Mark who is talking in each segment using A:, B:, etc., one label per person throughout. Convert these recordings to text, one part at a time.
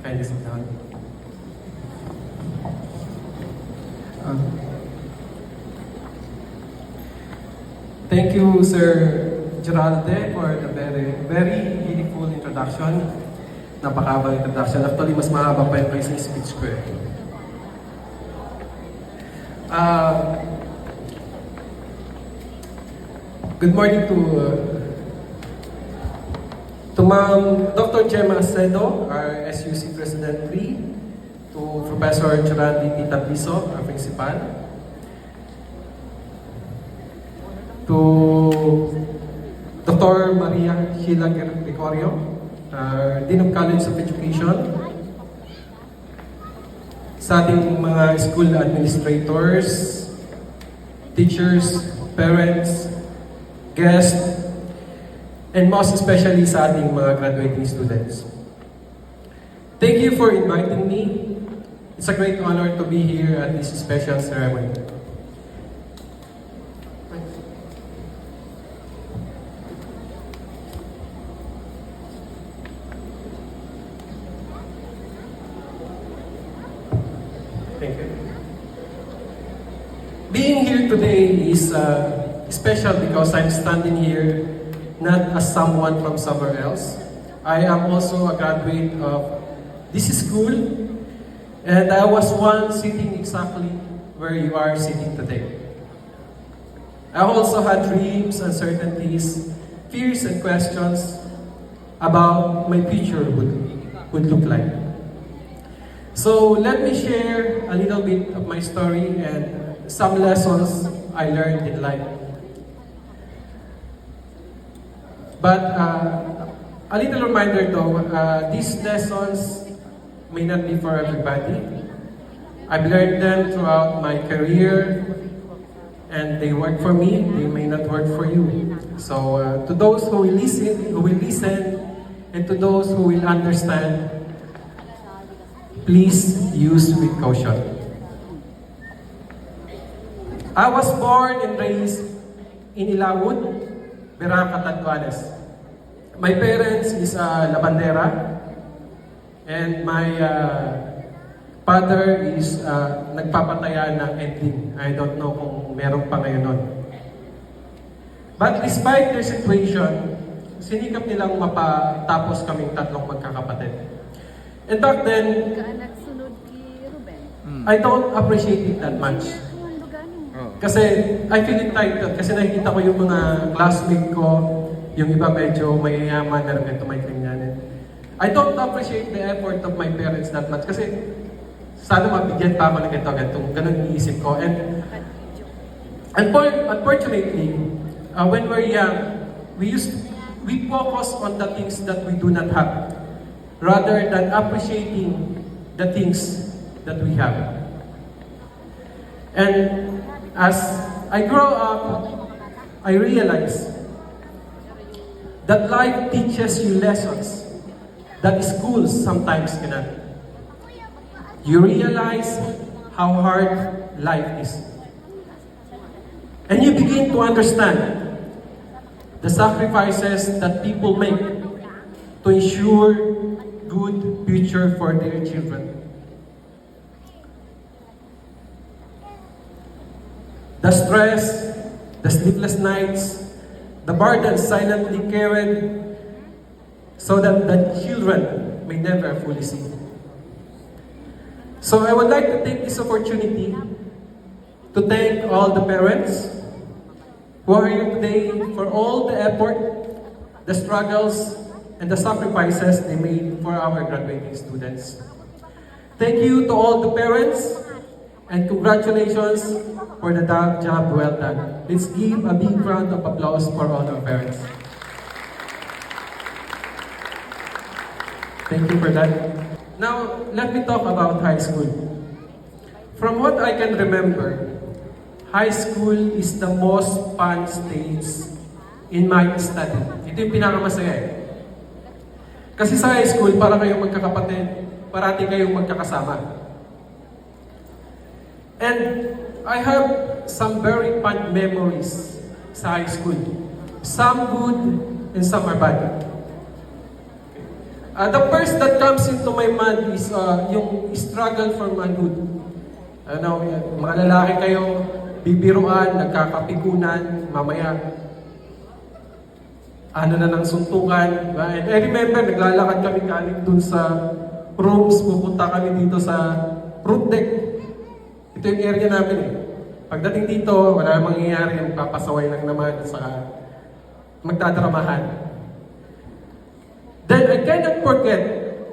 A: kindly sit down. Thank you, Sir Geralde, for the very beautiful introduction. Napakabang introduction. Actually, mas mahaba pa yung kaysa speech ko eh. Good morning to Ma'am Dr. Gemma Acedo, our SUC President 3, to Professor Churandi Tita Piso, our Principal, to Dr. Maria Sheila Gregorio, our Dean of College of Education, sa ating mga school administrators, teachers, parents, guests, and most especially sa ating mga graduating students. Thank you for inviting me. It's a great honor to be here at this special ceremony. Thank you. Being here today is special because I'm standing here not as someone from somewhere else. I am also a graduate of this school, and I was once sitting exactly where you are sitting today. I also had dreams, uncertainties, fears, and questions about my future would look like. So let me share a little bit of my story and some lessons I learned in life. But a little reminder though, these lessons may not be for everybody. I've learned them throughout my career, and they work for me, they may not work for you. So to those who will listen, and to those who will understand, please use with caution. I was born and raised in Ilawud, Beraca, Tanduanes. My parents is a labandera, and my father is nagpapataya ng ending. I don't know kung meron pa ngayon nun. But despite their situation, sinikap nilang mapatapos kaming tatlong magkakapatid. And back then, I don't appreciate it that much. Kasi I feel entitled kasi nakikita ko yung mga classmate ko, yung iba medyo mayayaman, meron ganito, may ganyan. I don't appreciate the effort of my parents that much kasi sana mabigyan pa ako ng ganito, ganun iisip ko. And unfortunately, when we're young, we focus on the things that we do not have rather than appreciating the things that we have. And as I grow up, I realize that life teaches you lessons that schools sometimes cannot. You realize how hard life is. And you begin to understand the sacrifices that people make to ensure good future for their children. The stress, the sleepless nights, the burdens silently carried so that the children may never fully see. So I would like to take this opportunity to thank all the parents who are here today for all the effort, the struggles, and the sacrifices they made for our graduating students. Thank you to all the parents, and congratulations for the job well done. Let's give a big round of applause for all our parents. Thank you for that. Now, let me talk about high school. From what I can remember, high school is the most fun stage in my study. Ito yung pinakamasaya eh. Kasi sa high school, para kayong magkakapatid, parati kayong magkakasama. And I have some very fun memories sa high school. Some good and some are bad. The first that comes into my mind is yung struggle for manhood. Ano, mga lalaki kayo, bibiruan, nagkakapikunan, mamaya, ano na ng suntukan. Diba? And I remember, naglalakad kami kaling dun sa rooms, pupunta kami dito sa roof deck. Ito yung area namin eh. Pagdating dito, wala mangyayari, yung papasaway lang naman sa magdadramahan. Then I cannot forget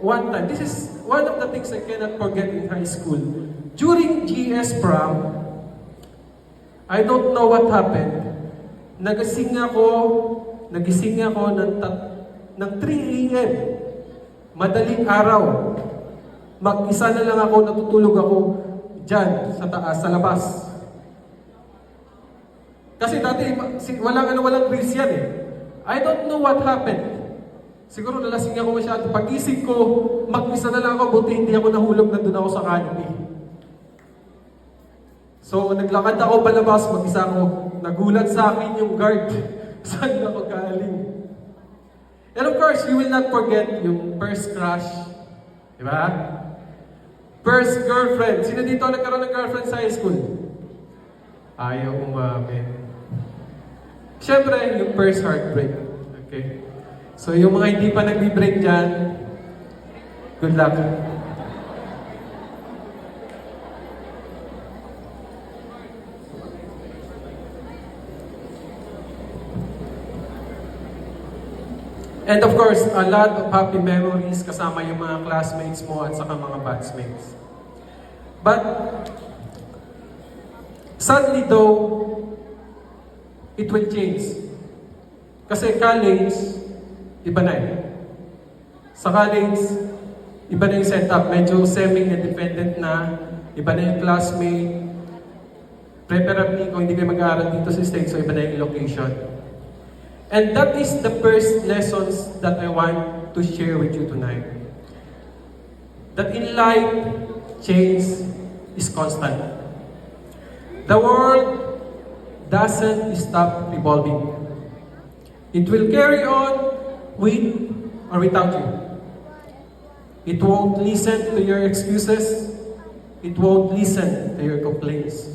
A: one time, this is one of the things I cannot forget in high school. During GS prom, I don't know what happened. Nagising ako ng 3 a.m. Madaling araw. Mag-isa na lang ako, natutulog ako dyan, sa taas, sa labas. Kasi dati, walang grills yan eh. I don't know what happened. Siguro nalasing ako masyado. Pag-isip ko, mag-isa na lang ako, buti hindi ako nahulog, nandun ako sa canopy. So, naglakad ako palabas, mag-isa ako. Nagulat sa akin yung guard. Saan ako galing? And of course, you will not forget yung first crush. Diba? First girlfriend. Sino dito nagkaroon ng girlfriend sa high school? Ayaw umamin. Siyempre, yung first heartbreak. Okay? So, yung mga hindi pa nagbi-break dyan, good luck. And of course, a lot of happy memories kasama yung mga classmates mo at saka mga batchmates. But, sadly though, it will change. Kasi college, iba na eh. Sa college, iba na yung setup. Medyo semi-independent na. Iba na yung classmate. Preferably, kung hindi kayo mag-aaral dito sa States, so iba na yung location. And that is the first lessons that I want to share with you tonight. That in life, change is constant. The world doesn't stop revolving. It will carry on with or without you. It won't listen to your excuses. It won't listen to your complaints.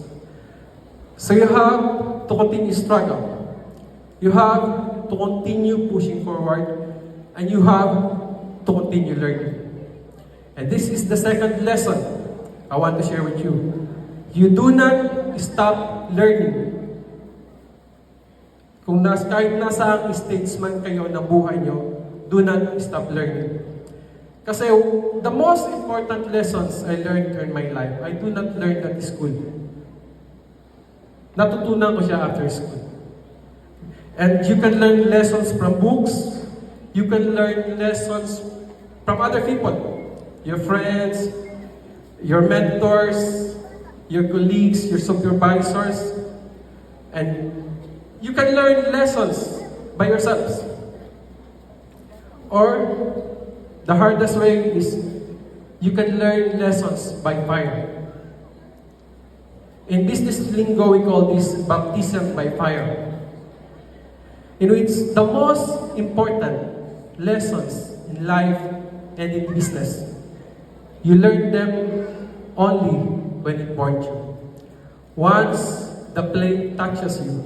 A: So you have to continue struggle. You have to continue pushing forward, and you have to continue learning. And this is the second lesson I want to share with you. You do not stop learning. Kung kahit nasa stage man kayo ng buhay nyo, do not stop learning. Kasi the most important lessons I learned in my life, I do not learn at school. Natutunan ko siya after school. And you can learn lessons from books. You can learn lessons from other people. Your friends, your mentors, your colleagues, your supervisors. And you can learn lessons by yourselves. Or, the hardest way is, you can learn lessons by fire. In business lingo, we call this baptism by fire. In which the most important lessons in life and in business, you learn them only when it burns you. Once the flame touches you,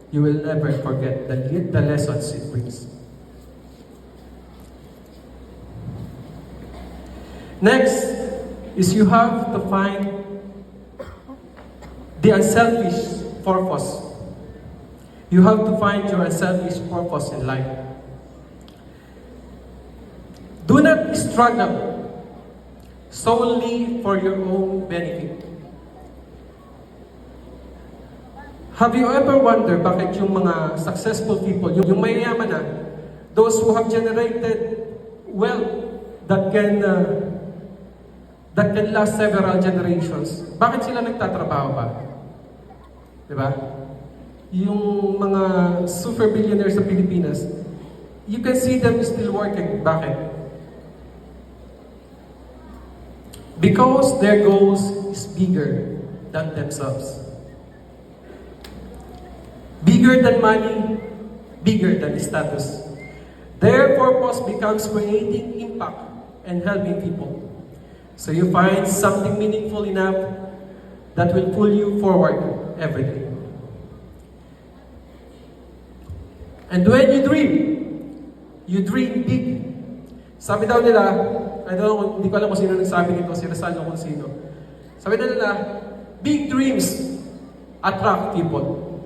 A: you will never forget the lessons it brings. Next is you have to find the unselfish purpose. You have to find your unselfish purpose in life. Do not struggle solely for your own benefit. Have you ever wondered bakit yung mga successful people, yung mayayaman na, those who have generated wealth that can last several generations, bakit sila nagtatrabaho ba? Diba? Yung mga super billionaires sa Pilipinas, you can see them still working. Bakit? Because their goals is bigger than themselves. Bigger than money, bigger than status. Their purpose becomes creating impact and helping people. So you find something meaningful enough that will pull you forward every day. And when you dream big. Sabi daw nila, I don't know, hindi ko alam kung sino nagsabi nito, si Rizal o kung sino. Sabi nila, big dreams attract people.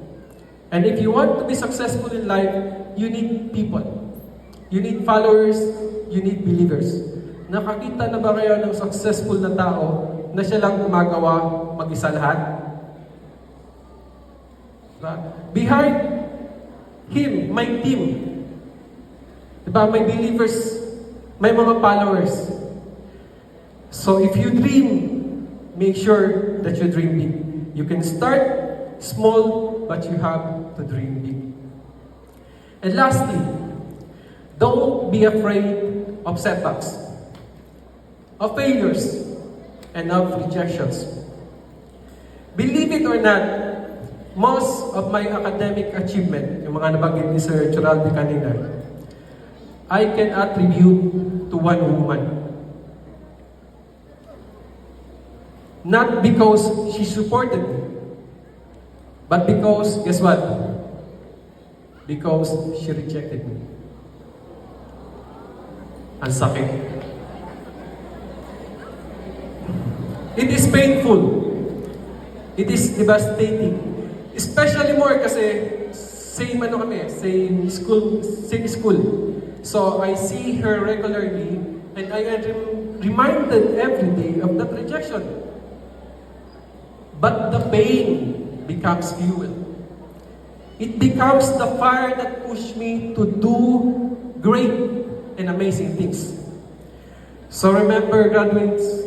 A: And if you want to be successful in life, you need people. You need followers, you need believers. Nakakita na ba kayo ng successful na tao na siya lang gumagawa mag-isa lahat? Diba? Behind him, may team. Diba? May believers, may mga followers. So if you dream, make sure that you dream big. You can start small, but you have to dream big. And lastly, don't be afraid of setbacks, of failures, and of rejections. Believe it or not, most of my academic achievement, yung mga nabanggit ni Sir Churaldi kanina, I can attribute to one woman. Not because she supported me, but because, guess what? Because she rejected me. Ang sakit. It is painful. It is devastating. Especially more kasi same same school. So I see her regularly and I am reminded every day of that rejection. But the pain becomes fuel. It becomes the fire that pushes me to do great and amazing things. So remember, graduates,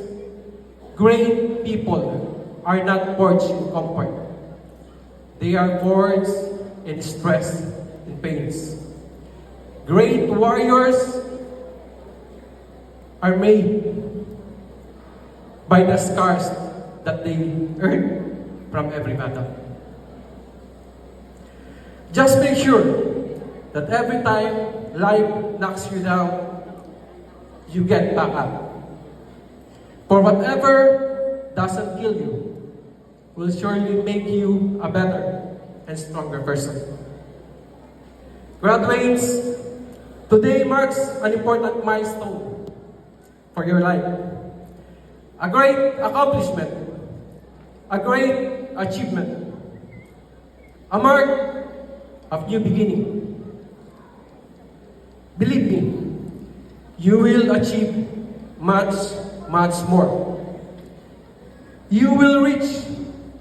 A: great people are not forged in comfort. They are forged in stress and pains. Great warriors are made by the scars that they earn from every battle. Just make sure that every time life knocks you down, you get back up. For whatever doesn't kill you will surely make you a better and stronger person. Graduates, today marks an important milestone for your life. A great accomplishment, a great achievement, a mark of new beginning. Believe me, you will achieve much, much more. You will reach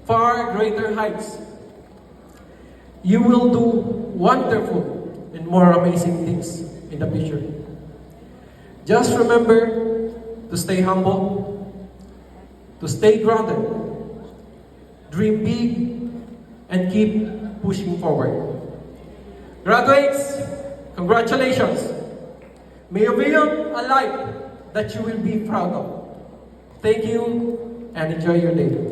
A: far greater heights. You will do wonderful and more amazing things in the future. Just remember to stay humble, to stay grounded, dream big, and keep pushing forward. Graduates, congratulations! May you build a life that you will be proud of. Thank you and enjoy your day.